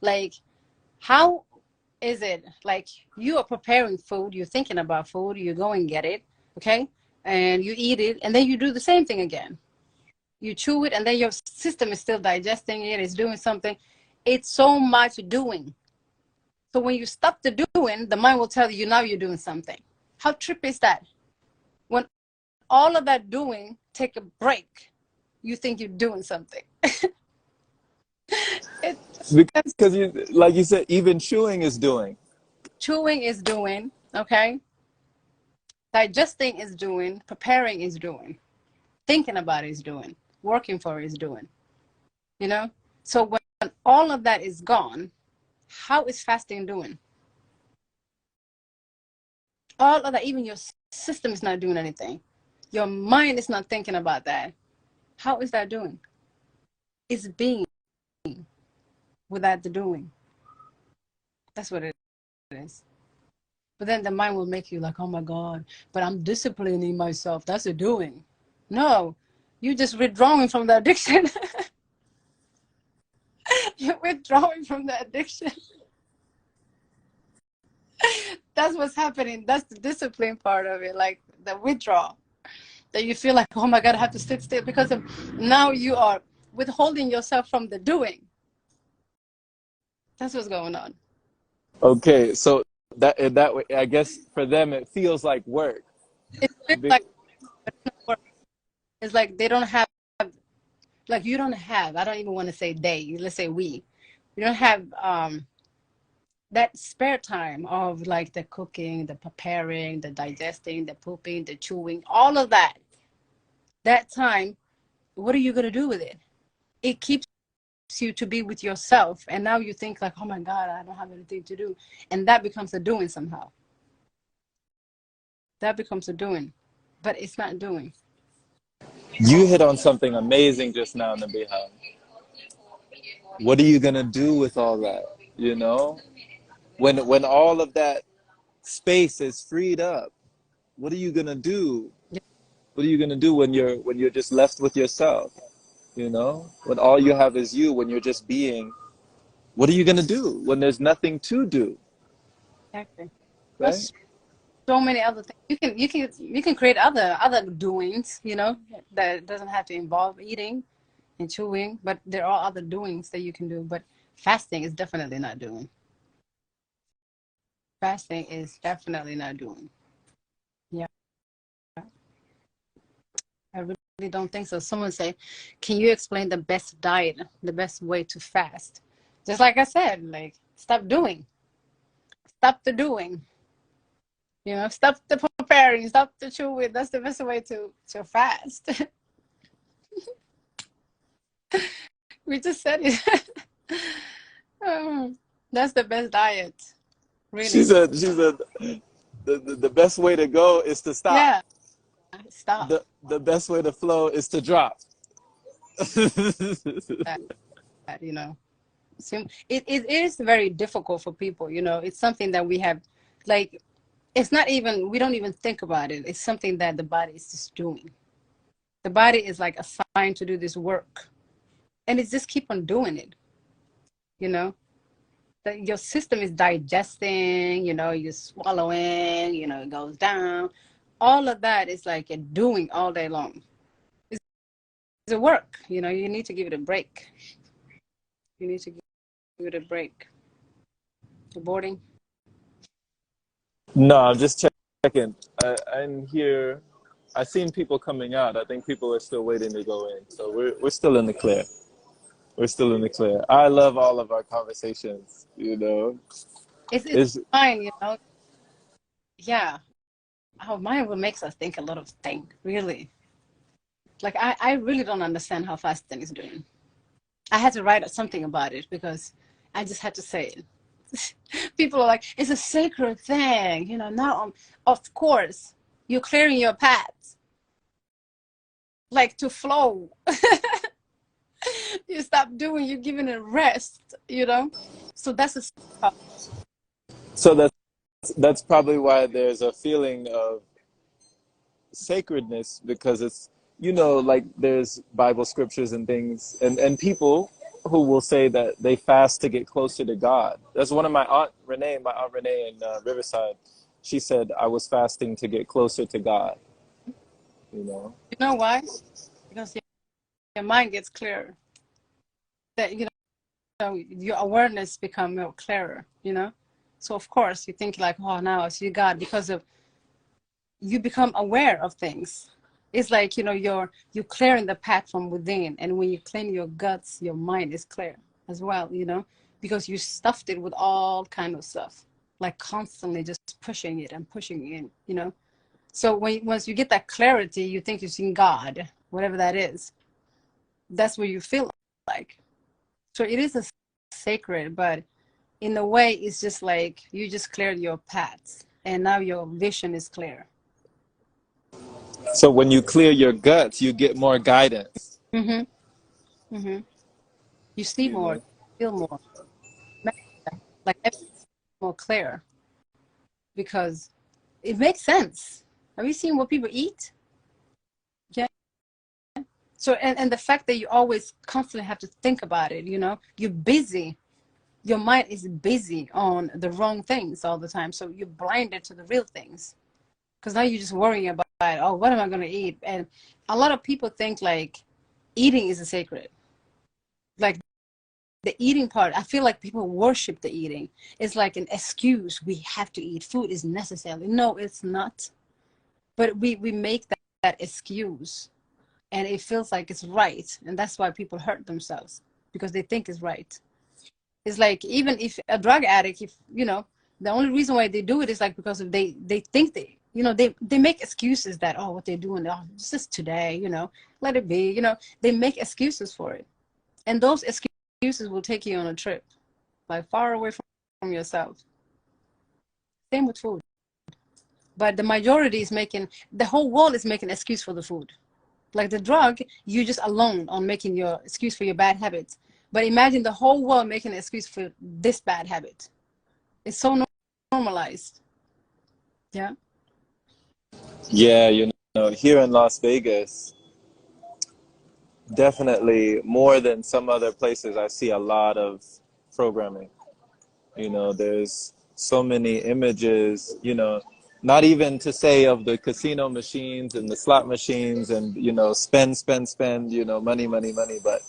Like, how is it like you are preparing food, you're thinking about food, you go and get it, okay, and you eat it, and then you do the same thing again. You chew it, and then your system is still digesting it, it's doing something. It's so much doing. So when you stop the doing, the mind will tell you now you're doing something. How trippy is that? When all of that doing take a break, you think you're doing something. it, Because you, like you said, even chewing is doing. Chewing is doing, okay, digesting is doing, preparing is doing, thinking about it is doing, working for it is doing, you know. So when all of that is gone, how is fasting doing? All of that, even your system is not doing anything, your mind is not thinking about that. How is that doing? It's being without the doing. That's what it is. But then the mind will make you like, oh my God, but I'm disciplining myself, that's a doing. No, you're just withdrawing from the addiction. You're withdrawing from the addiction. That's what's happening. That's the discipline part of it, like the withdrawal. That you feel like, oh my God, I have to sit still because now you are withholding yourself from the doing. That's what's going on. Okay, so that way, I guess for them it feels like work. It feels like work. It's like they don't have, like you don't have, I don't even want to say they, let's say we don't have that spare time of like the cooking, the preparing, the digesting, the pooping, the chewing, all of that. That time, what are you going to do with it? It keeps you to be with yourself. And now you think like, oh my God, I don't have anything to do. And that becomes a doing somehow. That becomes a doing, but it's not doing. You hit on something amazing just now, Nabiha. What are you gonna do with all that? You know, when all of that space is freed up, what are you gonna do? Yeah, What are you gonna do when you're just left with yourself? You know, when all you have is you, when you're just being. What are you gonna do when there's nothing to do? exactly. Right? There's so many other things. You can create other doings, you know, that doesn't have to involve eating and chewing, but there are other doings that you can do. But fasting is definitely not doing. Fasting is definitely not doing. Yeah, I really don't think so. Someone say, can you explain the best diet, the best way to fast? Just like I said, like stop doing, stop the doing, you know, stop the preparing, stop the chewing. That's the best way to fast. We just said it. That's the best diet. She Really. said, the best way to go is to stop. Yeah, stop The best way to flow is to drop. that, you know. It is very difficult for people, you know. It's something that we have, like, it's not even, we don't even think about it. It's something that the body is just doing. The body is like assigned to do this work, and it just keep on doing it, you know. That your system is digesting, you know, you're swallowing, you know, it goes down. All of that is like a doing all day long. It's a work, you know. You need to give it a break. You need to give it a break. Aborting. No, I'm just checking. I'm here. I've seen people coming out. I think people are still waiting to go in. So we're still in the clear. We're still in the clear. I love all of our conversations. You know, It's it's fine, you know. Yeah, our mind will makes us think a lot of things, really. Like I really don't understand how fasting is doing. I had to write something about it because I just had to say it. People are like, it's a sacred thing, you know. Now, of course, you're clearing your paths, like to flow. You stop doing, you're giving it rest, you know. So that's a so that's probably why there's a feeling of sacredness because it's, you know, like there's Bible scriptures and things and people who will say that they fast to get closer to God. That's one of my aunt Renee in Riverside. She said I was fasting to get closer to God. You know. You know why? Because your mind gets clearer. That you know your awareness become more clearer. You know, so of course you think like, oh, now I see God because of you become aware of things. It's like, you know, you're clearing the path from within, and when you clean your guts, your mind is clear as well. You know, because you stuffed it with all kind of stuff, like constantly just pushing it and pushing it. You know, so once you get that clarity, you think you've seen God, whatever that is. That's what you feel like. So it is a sacred, but in a way, it's just like you just cleared your paths, and now your vision is clear. So when you clear your guts, you get more guidance. Mm-hmm. Mm-hmm. You see You more, know. feel more, like everything's more clear because it makes sense. Have you seen what people eat? Yeah. So and the fact that you always constantly have to think about it, you know, you're busy. Your mind is busy on the wrong things all the time. So you're blinded to the real things. Because now you're just worrying about, oh, what am I going to eat? And a lot of people think like eating is a sacred. Like the eating part, I feel like people worship the eating. It's like an excuse. We have to eat. Food is necessary. No, it's not. But we make that excuse, and it feels like it's right. And that's why people hurt themselves because they think it's right. It's like even if a drug addict, if you know, the only reason why they do it is like because of they think they, you know, they make excuses that, oh, what they're doing, oh, it's just today, you know, let it be, you know, they make excuses for it, and those excuses will take you on a trip like far away from yourself. Same with food, but the majority is making, the whole world is making excuse for the food. Like the drug, you just alone on making your excuse for your bad habits. But imagine the whole world making an excuse for this bad habit. It's so normalized. Yeah. Yeah, you know, here in Las Vegas, definitely more than some other places, I see a lot of programming. You know, there's so many images, you know, not even to say of the casino machines and the slot machines and, you know, spend, you know, money, money, money. But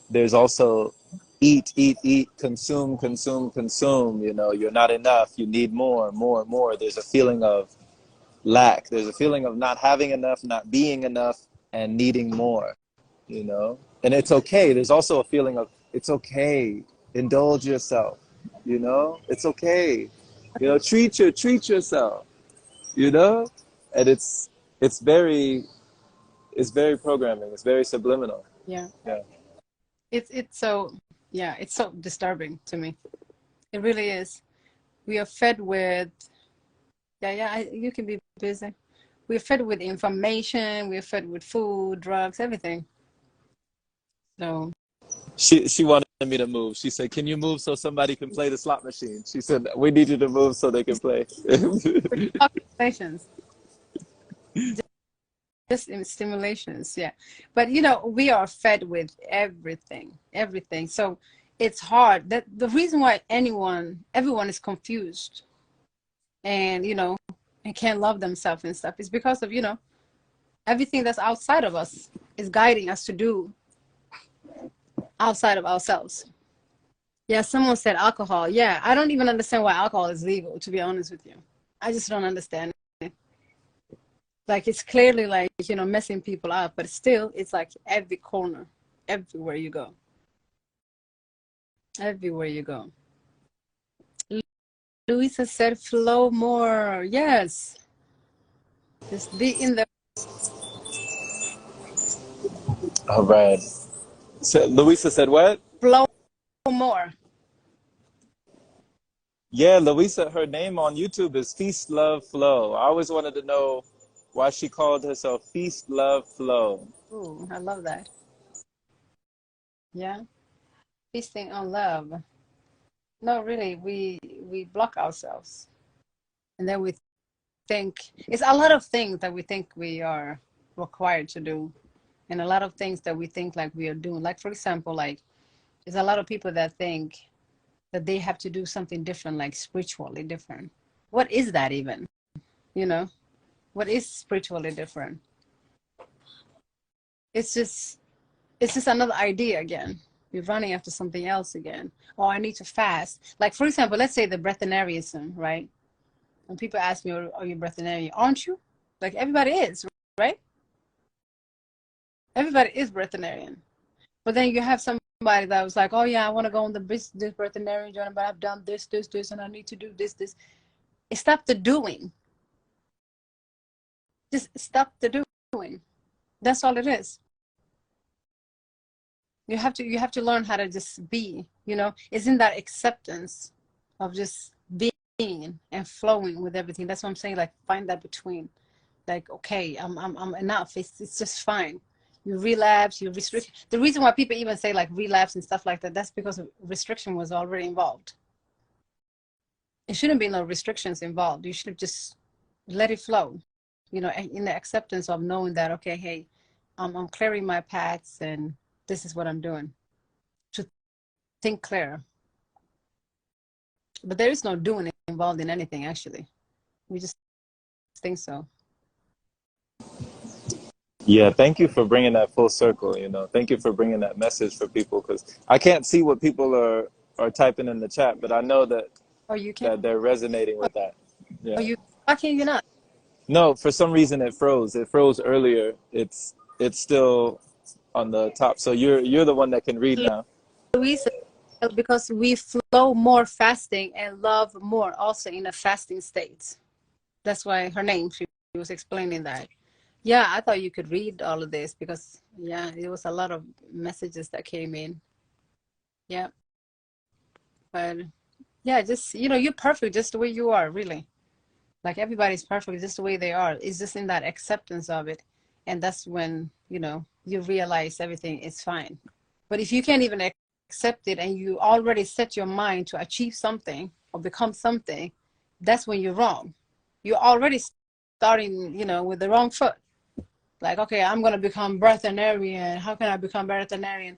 there's also eat, eat, eat, consume, consume, consume. You know, you're not enough. You need more, more, more. There's a feeling of lack. There's a feeling of not having enough, not being enough, and needing more, you know? And it's okay. There's also a feeling of it's okay. Indulge yourself, you know? It's okay. You know, treat yourself, you know? And it's very programming. It's very subliminal. Yeah. Yeah. It's so, yeah, it's so disturbing to me. It really is. We are fed with, yeah, yeah, you can be busy. We're fed with information, we're fed with food, drugs, everything. So, She wanted me to move. She said, "Can you move so somebody can play the slot machine?" She said, "We need you to move so they can play." stimulations, just in stimulations, yeah. But you know, we are fed with everything, everything. So it's hard. That the reason why everyone is confused and and can't love themselves and stuff is because of everything that's outside of us is guiding us to do outside of ourselves. Yeah, someone said alcohol. Yeah, I don't even understand why alcohol is legal, to be honest with you. I just don't understand it. Like, it's clearly like, messing people up, but still, it's like every corner, everywhere you go. Everywhere you go. Luisa said flow more. Yes. Just be in the All right. So Louisa said what? flow more. Yeah, Louisa, her name on YouTube is Feast Love Flow. I always wanted to know why she called herself Feast Love Flow. Ooh, I love that. Yeah. Feasting on love. No, really, we block ourselves. And then we think it's a lot of things that we think we are required to do, and a lot of things that we think like we are doing. Like, for example, like there's a lot of people that think that they have to do something different, like spiritually different. What is that even? You know, what is spiritually different? It's just another idea again. You're running after something else again. Oh, I need to fast. Like, for example, let's say the breatharianism, right? And people ask me, are you breatharian? Aren't you? Like, everybody is, right? Everybody is breatharian. But then you have somebody that was like, oh yeah, I want to go on this breatharian journey, but I've done this, and I need to do this. Stop the doing. Just stop the doing. That's all it is. You have to learn how to just be. It's in that acceptance of just being and flowing with everything. That's what I'm saying. Like, find that between. Like, okay, I'm enough. It's just fine. You relapse, you restrict. The reason why people even say like relapse and stuff like that, that's because restriction was already involved. It shouldn't be no restrictions involved. You should just let it flow. In the acceptance of knowing that, okay, hey, I'm clearing my paths and this is what I'm doing. To think clear. But there is no doing involved in anything, actually. We just think so. Yeah, thank you for bringing that full circle. Thank you for bringing that message for people because I can't see what people are typing in the chat, but I know that Oh, you can. that they're resonating Oh, with that. oh, Yeah. why can you not? No, for some reason it froze. It froze earlier. It's still on the top. So you're the one that can read now. Louisa, because we flow more fasting and love more also in a fasting state. That's why her name, she was explaining that. Yeah, I thought you could read all of this because, yeah, it was a lot of messages that came in. Yeah. But yeah, just, you're perfect just the way you are, really. Like, everybody's perfect just the way they are. It's just in that acceptance of it. And that's when, you realize everything is fine. But if you can't even accept it and you already set your mind to achieve something or become something, that's when you're wrong. You're already starting, with the wrong foot. Like, okay, I'm going to become breatharian. How can I become breatharian?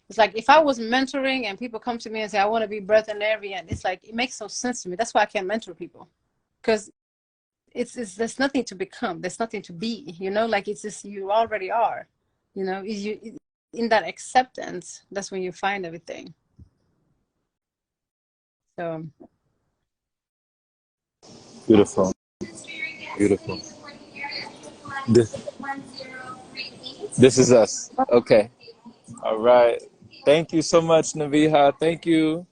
It's like, if I was mentoring and people come to me and say, I want to be breatharian, it's like, it makes no sense to me. That's why I can't mentor people. Because there's nothing to become. There's nothing to be, like, it's just, you already are, in that acceptance, that's when you find everything. So Beautiful. Beautiful. This, this is us. Okay. All right. Thank you so much, Nabiha. Thank you.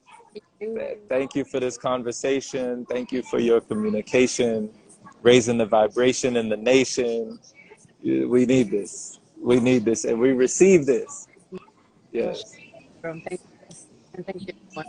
Thank you for this conversation. Thank you for your communication, raising the vibration in the nation. We need this. We need this, and we receive this. for Yes. sure. Thank you. And thank you, everyone.